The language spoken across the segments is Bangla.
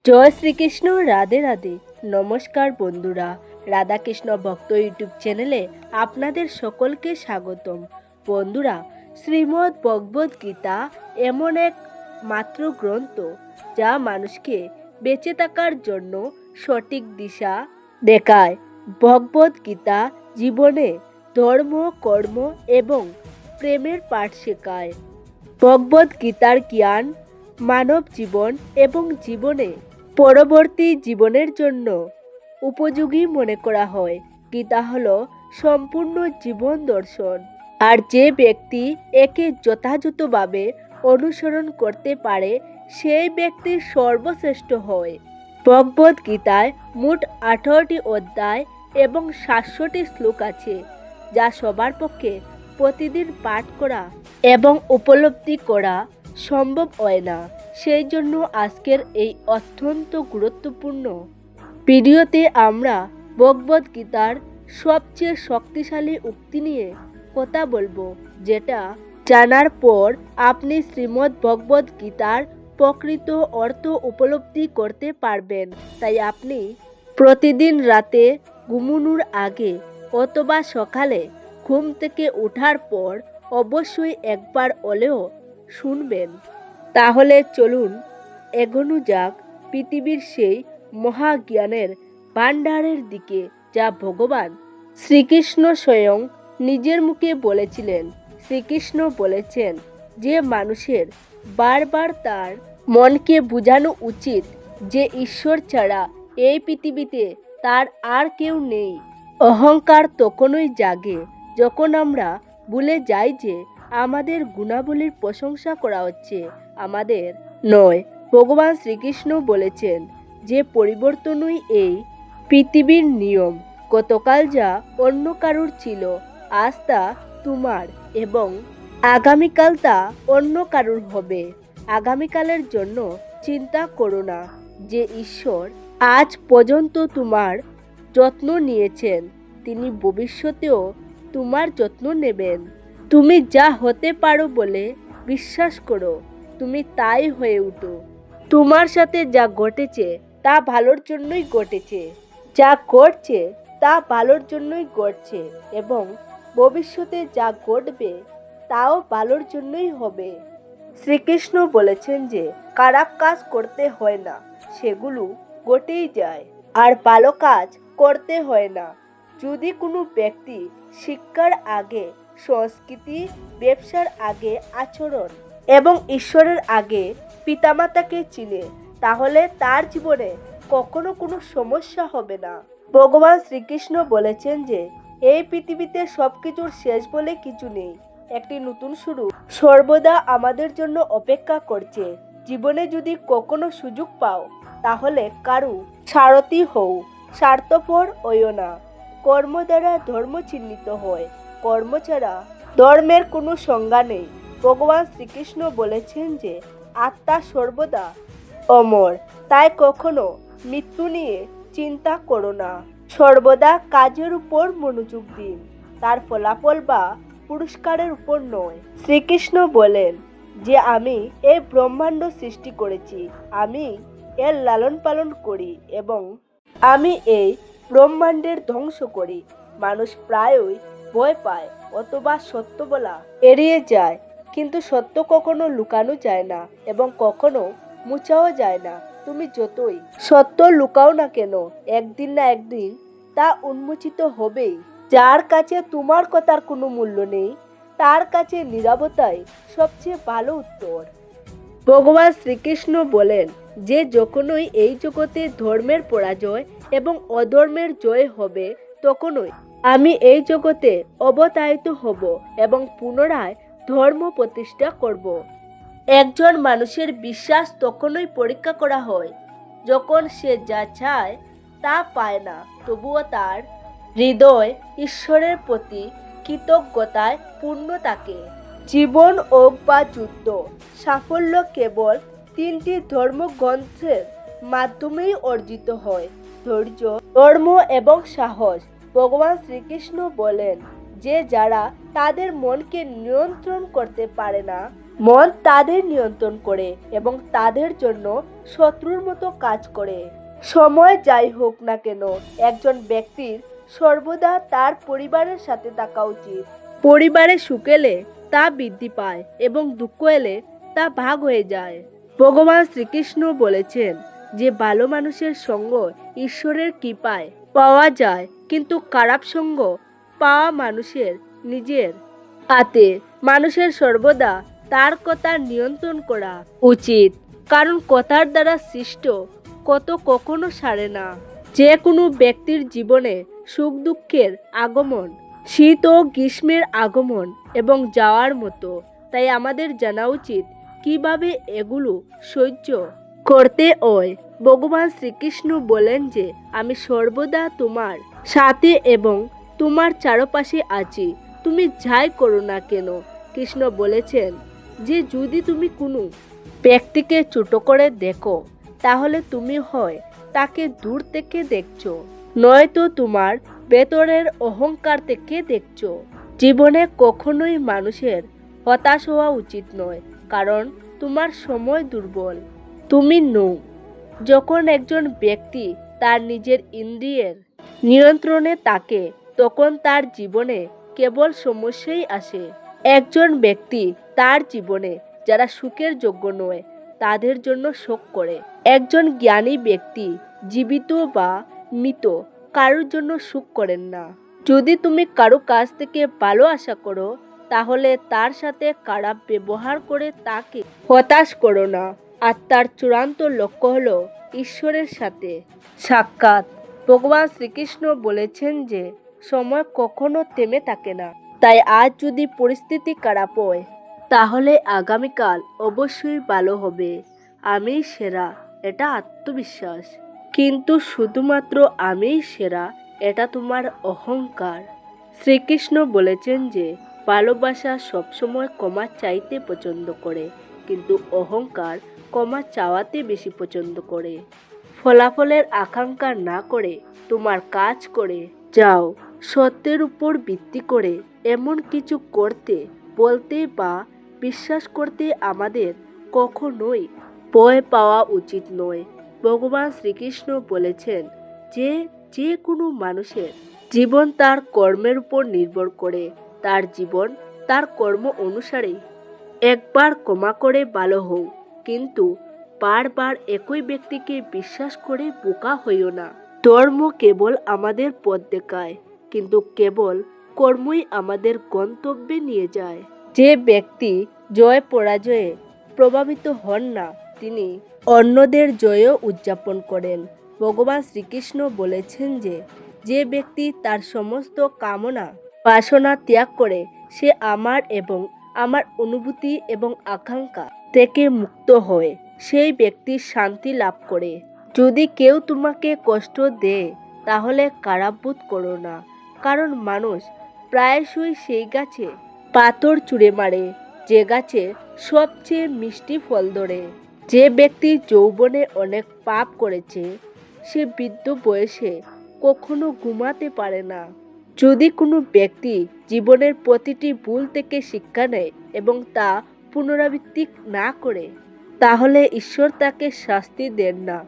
জয় শ্রীকৃষ্ণ। রাধে রাধে। নমস্কার বন্ধুরা, রাধাকৃষ্ণ ভক্ত ইউটিউব চ্যানেলে আপনাদের সকলকে স্বাগতম। বন্ধুরা, শ্রীমদ্ ভগবদ গীতা এমন এক মাত্র গ্রন্থ যা মানুষকে বেঁচে থাকার জন্য সঠিক দিশা দেখায়। ভগবদ গীতা জীবনে ধর্ম, কর্ম এবং প্রেমের পাঠ শেখায়। ভগবদ গীতার জ্ঞান মানব জীবন এবং জীবনে পরবর্তী জীবনের জন্য উপযোগী মনে করা হয়। গীতা হলো সম্পূর্ণ জীবন দর্শন, আর যে ব্যক্তি একে যথাযথভাবে অনুসরণ করতে পারে সেই ব্যক্তি সর্বশ্রেষ্ঠ হয়। ভগবদ গীতায় মোট 18টি অধ্যায় এবং 700টি শ্লোক আছে, যা সবার পক্ষে প্রতিদিন পাঠ করা এবং উপলব্ধি করা সম্ভব হয় না। সেই জন্য আজকের এই অত্যন্ত গুরুত্বপূর্ণ ভিডিওতে আমরা ভগবদ গীতার সবচেয়ে শক্তিশালী উক্তি নিয়ে কথা বলবো, যেটা জানার পর আপনি শ্রীমদ্ ভগবদ গীতার প্রকৃত অর্থ উপলব্ধি করতে পারবেন। তাই আপনি প্রতিদিন রাতে ঘুমানোর আগে অথবা সকালে ঘুম থেকে ওঠার পর অবশ্যই একবার হলেও শুনবেন। তাহলে চলুন এগোনো যাক পৃথিবীর সেই মহাজ্ঞানের ভাণ্ডারের দিকে, যা ভগবান শ্রীকৃষ্ণ স্বয়ং নিজের মুখে বলেছিলেন। শ্রীকৃষ্ণ বলেছেন যে মানুষের বারবার তার মনকে বোঝানো উচিত যে ঈশ্বর ছাড়া এই পৃথিবীতে তার আর কেউ নেই। অহংকার তখনই জাগে যখন আমরা ভুলে যাই যে আমাদের গুণাবলীর প্রশংসা করা হচ্ছে, আমাদের নয়। ভগবান শ্রীকৃষ্ণ বলেছেন যে পরিবর্তনই এই পৃথিবীর নিয়ম। গতকাল যা অন্য কারুর ছিল, আজ তা তোমার, এবং আগামীকাল তা অন্য কারুর হবে। আগামীকালের জন্য চিন্তা করো না। যে ঈশ্বর আজ পর্যন্ত তোমার যত্ন নিয়েছেন, তিনি ভবিষ্যতেও তোমার যত্ন নেবেন। তুমি যা হতে পারো বলে বিশ্বাস করো, তুমি তাই হয়ে উঠো। তোমার সাথে যা ঘটেছে তা ভালোর জন্যই ঘটেছে, যা ঘটছে তা ভালোর জন্যই ঘটছে, এবং ভবিষ্যতে যা ঘটবে তাও ভালোর জন্যই হবে। শ্রীকৃষ্ণ বলেছেন যে খারাপ কাজ করতে হয় না, সেগুলো ঘটেই যায়, আর ভালো কাজ করতে হয় না। যদি কোনো ব্যক্তি শিক্ষার আগে সংস্কৃতি, ব্যবসার আগে আচরণ এবং ঈশ্বরের আগে পিতামাতাকে চিনে, তাহলে তার জীবনে কখনো কোনো সমস্যা হবে না। ভগবান শ্রীকৃষ্ণ বলেছেন যে এই পৃথিবীতে সবকিছুর শেষ বলে কিছু নেই। একটি নতুন শুরু সর্বদা আমাদের জন্য অপেক্ষা করছে। জীবনে যদি কখনো সুযোগ পাও, তাহলে কারু সারথি হও, স্বার্থপর হইও না। কর্ম দ্বারা ধর্ম চিহ্নিত হয়, কর্ম ছাড়া ধর্মের কোনো সংজ্ঞা নেই। ভগবান শ্রীকৃষ্ণ বলেছেন যে আত্মা সর্বদা অমর, তাই কখনো মৃত্যু নিয়ে চিন্তা করো না। সর্বদা কাজের উপর মনোযোগ দিন, তার ফলাফল বা পুরস্কারের উপর নয়। শ্রীকৃষ্ণ বলেন যে আমি এই ব্রহ্মাণ্ড সৃষ্টি করেছি, আমি এর লালন পালন করি এবং আমি এই ব্রহ্মাণ্ডের ধ্বংস করি। মানুষ প্রায়ই ভয় পায় অথবা সত্য বলা এড়িয়ে যায়, কিন্তু সত্য কখনো লুকানো যায় না এবং কখনো মুছাও যায় না। তুমি যতই সত্য লুকাও না কেন, একদিন না একদিন তা উন্মোচিত হবেই। যার কাছে তোমার কথার কোনো মূল্য নেই, তার কাছে নীরবতাই সবচেয়ে ভালো উত্তর। ভগবান শ্রীকৃষ্ণ বলেন যে যখনই এই জগতে ধর্মের পরাজয় এবং অধর্মের জয় হবে, তখনই আমি এই জগতে অবতারিত হব এবং পুনরায় ধর্ম প্রতিষ্ঠা করব। একজন মানুষের বিশ্বাস তখনই পরীক্ষা করা হয় যখন সে যা চায় তা পায় না, তবুও তার হৃদয় ঈশ্বরের প্রতি কৃতজ্ঞতায় পূর্ণ থাকে। জীবন হোক বা যুদ্ধ, সাফল্য কেবল 3টি ধর্মগ্রন্থের মাধ্যমেই অর্জিত হয়: ধৈর্য, ধর্ম এবং সাহস। ভগবান শ্রীকৃষ্ণ বলেন যে যারা তাদের মনকে নিয়ন্ত্রণ করতে পারে না, মন তাদের নিয়ন্ত্রণ করে এবং তাদের জন্য শত্রুর মতো কাজ করে। সময় যাই হোক না কেন, একজন ব্যক্তির সর্বদা তার পরিবারের সাথে থাকা উচিত। পরিবারে সুখ এলে তা বৃদ্ধি পায় এবং দুঃখ এলে তা ভাগ হয়ে যায়। ভগবান শ্রীকৃষ্ণ বলেছেন যে ভালো মানুষের সঙ্গ ঈশ্বরের কৃপায় পাওয়া যায়, কিন্তু খারাপ সঙ্গ পাওয়া মানুষের নিজের হাতে। মানুষের সর্বদা তার কথা নিয়ন্ত্রণ করা উচিত, কারণ কথার দ্বারা সৃষ্ট কত কখনো সারে না। যে কোনো ব্যক্তির জীবনে সুখ দুঃখের আগমন, শীত ও গ্রীষ্মের আগমন এবং যাওয়ার মতো। তাই আমাদের জানা উচিত কিভাবে এগুলো সহ্য করতে হয়। ভগবান শ্রীকৃষ্ণ বলেন যে আমি সর্বদা তোমার সাথে এবং তোমার চারপাশে আছি, তুমি যাই করো না কেন। কৃষ্ণ বলেছেন যে যদি তুমি কোনো ব্যক্তিকে ছোট করে দেখো, তাহলে তুমি হয় তাকে দূর থেকে দেখছো, নয়তো তোমার ভেতরের অহংকার থেকে দেখছো। জীবনে কখনোই মানুষের হতাশ হওয়া উচিত নয়, কারণ তোমার সময় দুর্বল তুমি নও। যখন একজন ব্যক্তি তার নিজের ইন্দ্রিয়ের নিয়ন্ত্রণে থাকে, তখন তার জীবনে কেবল সমস্যাই আসে। একজন ব্যক্তি তার জীবনে যারা সুখের যোগ্য নয় তাদের জন্য শোক করে। একজন জ্ঞানী ব্যক্তি জীবিত বা মৃত কারোর জন্য সুখ করেন না। যদি তুমি কারো কাছ থেকে ভালো আশা করো, তাহলে তার সাথে খারাপ ব্যবহার করে তাকে হতাশ করো না। আত্মার চূড়ান্ত লক্ষ্য হলো ঈশ্বরের সাথে সাক্ষাৎ। ভগবান শ্রীকৃষ্ণ বলেছেন যে সময় কখনো থেমে থাকে না। তাই আজ যদি পরিস্থিতি খারাপ হয়, তাহলে আগামীকাল অবশ্যই ভালো হবে। আমিই সেরা, এটা আত্মবিশ্বাস। কিন্তু শুধুমাত্র আমিই সেরা, এটা তোমার অহংকার। শ্রীকৃষ্ণ বলেছেন যে ভালোবাসা সবসময় ক্ষমা চাইতে পছন্দ করে, কিন্তু অহংকার ক্ষমা চাওয়াতে বেশি পছন্দ করে। ফলাফলের আকাঙ্ক্ষা না করে তোমার কাজ করে যাও। সত্যের উপর ভিত্তি করে এমন কিছু করতে, বলতে বা বিশ্বাস করতে আমাদের কখনোই ভয় পাওয়া উচিত নয়। ভগবান শ্রীকৃষ্ণ বলেছেন যে যে কোনো মানুষের জীবন তার কর্মের উপর নির্ভর করে। তার জীবন তার কর্ম অনুসারে। একবার ক্ষমা করে ভালো হও, কিন্তু বারবার একই ব্যক্তিকে বিশ্বাস করে বোকা হইও না। ধর্ম কেবল আমাদের পথ দেখায়, কিন্তু কেবল কর্মই আমাদের গন্তব্যে নিয়ে যায়। যে ব্যক্তি জয় পরাজয়ে প্রভাবিত হন না, তিনি অন্যদের জয়ও উদযাপন করেন। ভগবান শ্রীকৃষ্ণ বলেছেন যে যে ব্যক্তি তার সমস্ত কামনা বাসনা ত্যাগ করে, সে আমার এবং আমার অনুভূতি এবং আকাঙ্ক্ষা থেকে মুক্ত হয়, সেই ব্যক্তি শান্তি লাভ করে। যদি কেউ তোমাকে কষ্ট দেয়, তাহলে খারাপ বোধ করো না, কারণ মানুষ প্রায়শই সেই গাছে পাথর ছুঁড়ে মারে যে গাছে সবচেয়ে মিষ্টি ফল ধরে। যে ব্যক্তি যৌবনে অনেক পাপ করেছে, সে বৃদ্ধ বয়সে কখনো ঘুমাতে পারে না। যদি কোনো ব্যক্তি জীবনের প্রতিটি ভুল থেকে শিক্ষা নেয় এবং তা পুনরাবৃত্তি না করে, তাহলে ঈশ্বর তাকে শাস্তি দেন না,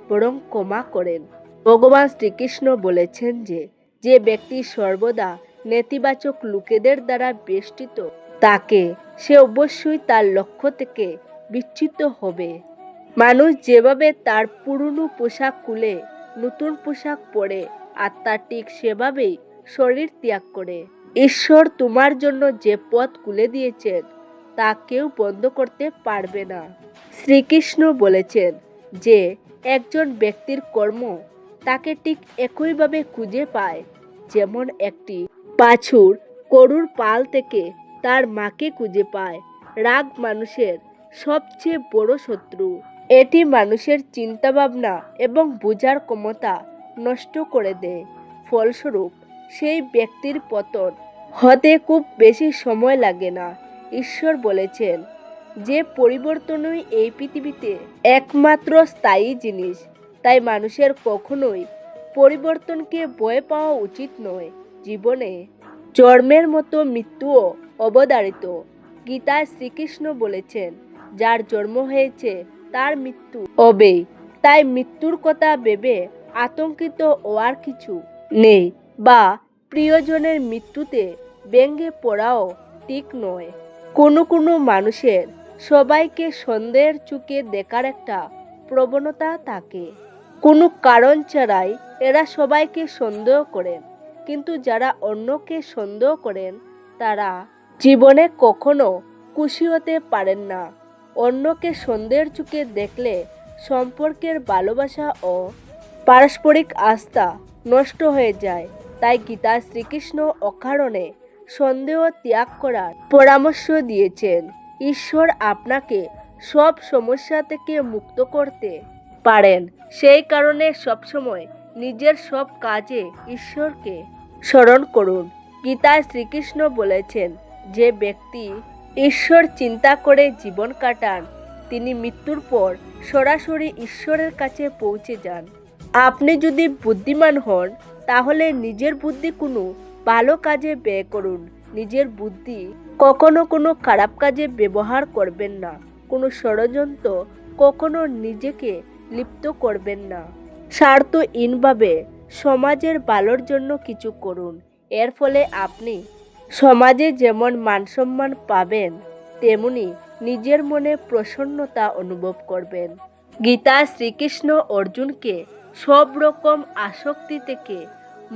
বরং ক্ষমা করেন। ভগবান শ্রীকৃষ্ণ বলেছেন যে যে ব্যক্তি সর্বদা নেতিবাচক লোকেদের দ্বারা বেষ্টিত থাকে, সে অবশ্যই তার লক্ষ্য থেকে বিচ্যুত হবে। মানুষ যেভাবে তার পুরনো পোশাক খুলে নতুন পোশাক পরে, আত্মা ঠিক সেভাবেই শরীর ত্যাগ করে। ঈশ্বর তোমার জন্য যে পথ খুলে দিয়েছেন তা কেউ বন্ধ করতে পারবে না। শ্রীকৃষ্ণ বলেছেন যে একজন ব্যক্তির কর্ম তাকে ঠিক একইভাবে খুঁজে পায়, যেমন একটি বাছুর গরুর পাল থেকে তার মাকে খুঁজে পায়। রাগ মানুষের সবচেয়ে বড় শত্রু। এটি মানুষের চিন্তাভাবনা এবং বোঝার ক্ষমতা নষ্ট করে দেয়। ফলস্বরূপ সেই ব্যক্তির পতন হতে খুব বেশি সময় লাগে না। ঈশ্বর বলেছেন যে পরিবর্তনই এই পৃথিবীতে একমাত্র স্থায়ী জিনিস। তাই মানুষের কখনোই পরিবর্তনকে ভয় পাওয়া উচিত নয়। জীবনে জন্মের মতো মৃত্যুও অবধারিত। গীতায় শ্রীকৃষ্ণ বলেছেন, যার জন্ম হয়েছে তার মৃত্যু হবেই। তাই মৃত্যুর কথা ভেবে আতঙ্কিত হওয়ার কিছু নেই, বা প্রিয়জনের মৃত্যুতে ভেঙে পড়াও ঠিক নয়। কোনো কোনো মানুষের সবাইকে সন্দেহের চোখে দেখার একটা প্রবণতা থাকে। কোনো কারণ ছাড়াই এরা সবাইকে সন্দেহ করেন, কিন্তু যারা অন্যকে সন্দেহ করেন তারা জীবনে কখনো খুশি হতে পারেন না। অন্যকে সন্দেহের চোখে দেখলে সম্পর্কের ভালোবাসা ও পারস্পরিক আস্থা নষ্ট হয়ে যায়। তাই গীতা শ্রীকৃষ্ণ অকারণে সন্দেহ ত্যাগ করার পরামর্শ দিয়েছেন। ঈশ্বর আপনাকে সব সমস্যা থেকে মুক্ত করতে পারেন। সেই কারণে সবসময় নিজের সব কাজে ঈশ্বরকে স্মরণ করুন। গীতায় শ্রীকৃষ্ণ বলেছেন, যে ব্যক্তি ঈশ্বর চিন্তা করে জীবন কাটান তিনি মৃত্যুর পর সরাসরি ঈশ্বরের কাছে পৌঁছে যান। আপনি যদি বুদ্ধিমান হন তাহলে নিজের বুদ্ধি কোনো ভালো কাজে ব্যয় করুন। নিজের বুদ্ধি কখনো কোনো খারাপ কাজে ব্যবহার করবেন না। কোনো ষড়যন্ত্র কখনো নিজেকে লিপ্ত করবেন না। স্বার্থহীনভাবে সমাজের ভালোর জন্য কিছু করুন। এর ফলে আপনি সমাজে যেমন মানসম্মান পাবেন, তেমনি নিজের মনে প্রসন্নতা অনুভব করবেন। গীতা শ্রীকৃষ্ণ অর্জুনকে সব রকম আসক্তি থেকে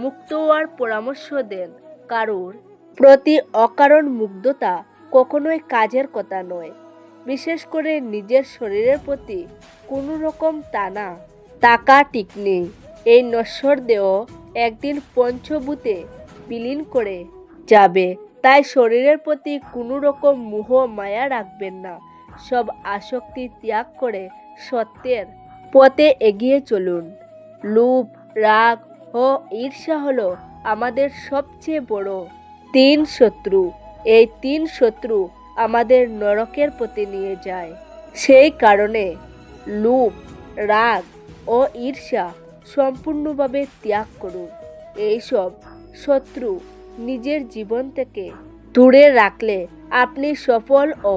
মুক্ত হওয়ার পরামর্শ দেন। কারোর প্রতি অকারণ মুগ্ধতা কখনোই কাজের কথা নয়। বিশেষ করে নিজের শরীরের প্রতি কোনো রকম টানা টাকা ঠিক নেই। এই নশ্বর দেহ একদিন পঞ্চভূতে বিলীন করে যাবে। তাই শরীরের প্রতি কোনো রকম মোহ মায়া রাখবেন না। সব আসক্তি ত্যাগ করে সত্যের পথে এগিয়ে চলুন। লোভ, রাগ ও ঈর্ষা হলো আমাদের সবচেয়ে বড় 3 শত্রু। এই 3 শত্রু আমাদের নরকের পথে নিয়ে যায়। সেই কারণে লোভ, রাগ ও ঈর্ষা সম্পূর্ণভাবে ত্যাগ করুন। এইসব শত্রু নিজের জীবন থেকে দূরে রাখলে আপনি সফল ও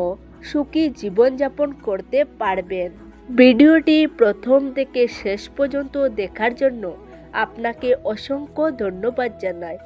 সুখী জীবনযাপন করতে পারবেন। ভিডিওটি প্রথম থেকে শেষ পর্যন্ত দেখার জন্য আপনাকে অসংখ্য ধন্যবাদ জানাই।